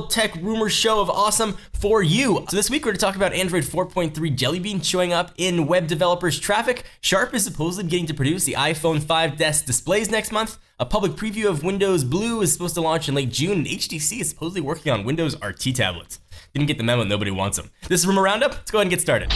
Tech rumor show of awesome for you. So this week we're going to talk about Android 4.3 Jelly Bean showing up in web developers' traffic. Sharp is supposedly getting to produce the iPhone 5S displays next month. A public preview of Windows Blue is supposed to launch in late June, and HTC is supposedly working on Windows RT tablets. Didn't get the memo, nobody wants them. This is Rumor Roundup. Let's go ahead and get started.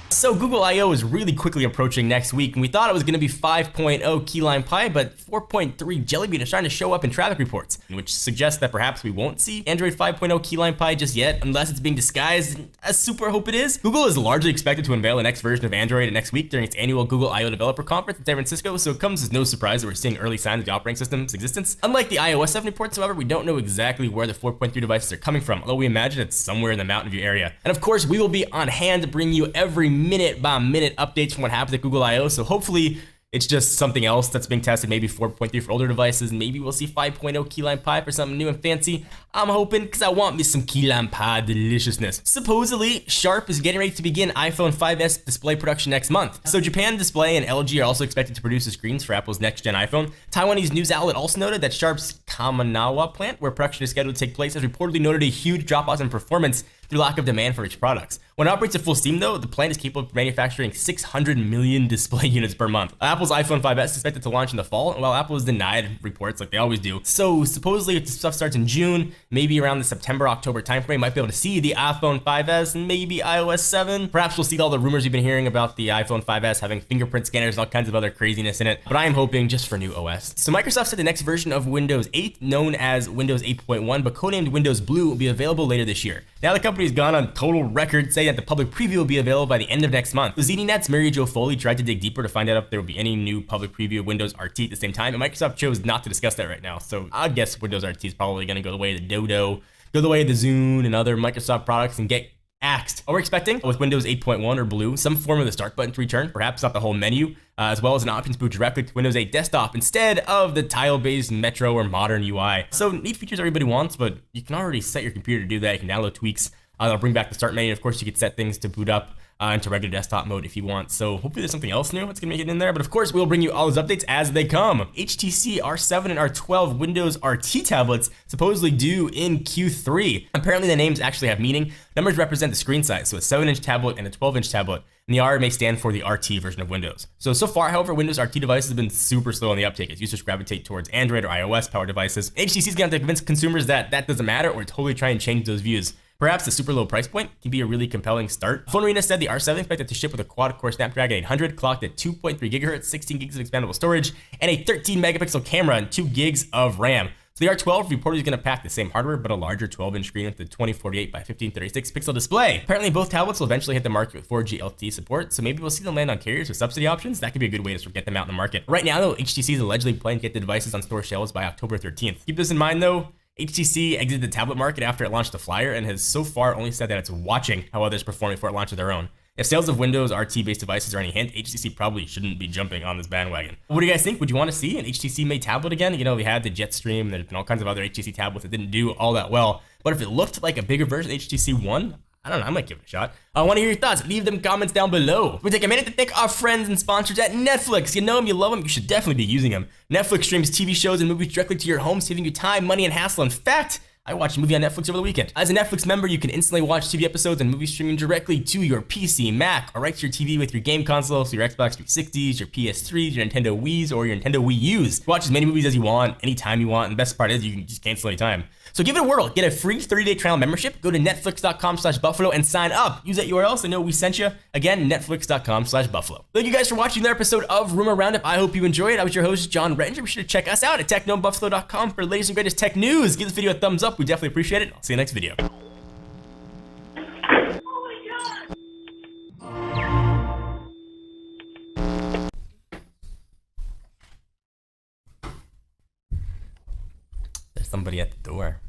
So Google I/O is really quickly approaching next week, and we thought it was going to be 5.0 key lime pie, but 4.3 Jelly Bean is starting to show up in traffic reports, which suggests that perhaps we won't see Android 5.0 key lime pie just yet, unless it's being disguised, I super hope it is. Google is largely expected to unveil the next version of Android next week during its annual Google I/O Developer Conference in San Francisco, so it comes as no surprise that we're seeing early signs of the operating system's existence. Unlike the iOS 7 reports, however, we don't know exactly where the 4.3 devices are coming from, although we imagine it's somewhere in the Mountain View area. And of course, we will be on hand to bring you every minute by minute updates from what happens at Google I/O, so hopefully it's just something else that's being tested, maybe 4.3 for older devices, and maybe we'll see 5.0 key lime pie for something new and fancy. I'm hoping, because I want me some key lime pie deliciousness. Supposedly, Sharp is getting ready to begin iPhone 5S display production next month. So Japan Display and LG are also expected to produce the screens for Apple's next-gen iPhone. Taiwanese news outlet also noted that Sharp's Kaufentscheidung plant, where production is scheduled to take place, has reportedly noted a huge drop-off in performance through lack of demand for its products. When it operates at full steam, though, the plant is capable of manufacturing 600 million display units per month. Apple's iPhone 5S is expected to launch in the fall, and while Apple has denied reports like they always do. So supposedly if the stuff starts in June, maybe around the September-October timeframe, might be able to see the iPhone 5S and maybe iOS 7. Perhaps we'll see all the rumors you've been hearing about the iPhone 5S having fingerprint scanners and all kinds of other craziness in it, but I am hoping just for new OS. So Microsoft said the next version of Windows 8, known as Windows 8.1, but codenamed Windows Blue, will be available later this year. Now the company's gone on total record saying that the public preview will be available by the end of next month. The ZDNet's Mary Jo Foley tried to dig deeper to find out if there will be any new public preview of Windows RT at the same time, and Microsoft chose not to discuss that right now. So I guess Windows RT is probably going to go the way of the Dodo, go the way of the Zune and other Microsoft products and get axed. What we're expecting with Windows 8.1 or Blue, some form of the start button to return, perhaps not the whole menu, as well as an option to boot directly to Windows 8 desktop instead of the tile-based Metro or modern UI. So neat features everybody wants, but you can already set your computer to do that. You can download tweaks. They'll bring back the start menu. Of course, you could set things to boot up into regular desktop mode if you want. So hopefully there's something else new that's gonna make it in there. But of course, we'll bring you all those updates as they come. HTC R7 and R12 Windows RT tablets supposedly due in Q3. Apparently the names actually have meaning. Numbers represent the screen size, so a 7-inch tablet and a 12-inch tablet. And the R may stand for the RT version of Windows. So far, however, Windows RT devices have been super slow on the uptake as users gravitate towards Android or iOS powered devices. HTC is going to have to convince consumers that that doesn't matter or totally try and change those views. Perhaps the super low price point can be a really compelling start. Phone Arena said the R7 expected to ship with a quad-core Snapdragon 800, clocked at 2.3 GHz, 16 gigs of expandable storage, and a 13 megapixel camera and 2 gigs of RAM. So the R12 reportedly is going to pack the same hardware, but a larger 12-inch screen with the 2048 by 1536 pixel display. Apparently, both tablets will eventually hit the market with 4G LTE support, so maybe we'll see them land on carriers with subsidy options. That could be a good way to sort of get them out in the market. Right now, though, HTC is allegedly planning to get the devices on store shelves by October 13th. Keep this in mind, though. HTC exited the tablet market after it launched the Flyer and has so far only said that it's watching how others perform before it launches their own. If sales of Windows RT-based devices are any hint, HTC probably shouldn't be jumping on this bandwagon. What do you guys think? Would you want to see an HTC-made tablet again? You know, we had the Jetstream, there's been all kinds of other HTC tablets that didn't do all that well. But if it looked like a bigger version of HTC One, I don't know, I might give it a shot. I want to hear your thoughts. Leave them comments down below. We take a minute to thank our friends and sponsors at Netflix. You know them, you love them, you should definitely be using them. Netflix streams TV shows and movies directly to your home, saving you time, money, and hassle. In fact, I watched a movie on Netflix over the weekend. As a Netflix member, you can instantly watch TV episodes and movie streaming directly to your PC, Mac, or right to your TV with your game console, so your Xbox 360s, your PS3s, your Nintendo Wii's, or your Nintendo Wii U's. Watch as many movies as you want, anytime you want, and the best part is you can just cancel anytime. So give it a whirl. Get a free 30-day trial membership. Go to netflix.com/buffalo and sign up. Use that URL so know we sent you. Again, netflix.com/buffalo. Thank you guys for watching another episode of Rumor Roundup. I hope you enjoyed. I was your host, John Rettinger. Be sure to check us out at techknowbuffalo.com for the latest and greatest tech news. Give this video a thumbs up. We definitely appreciate it. I'll see you next video. There's somebody at the door.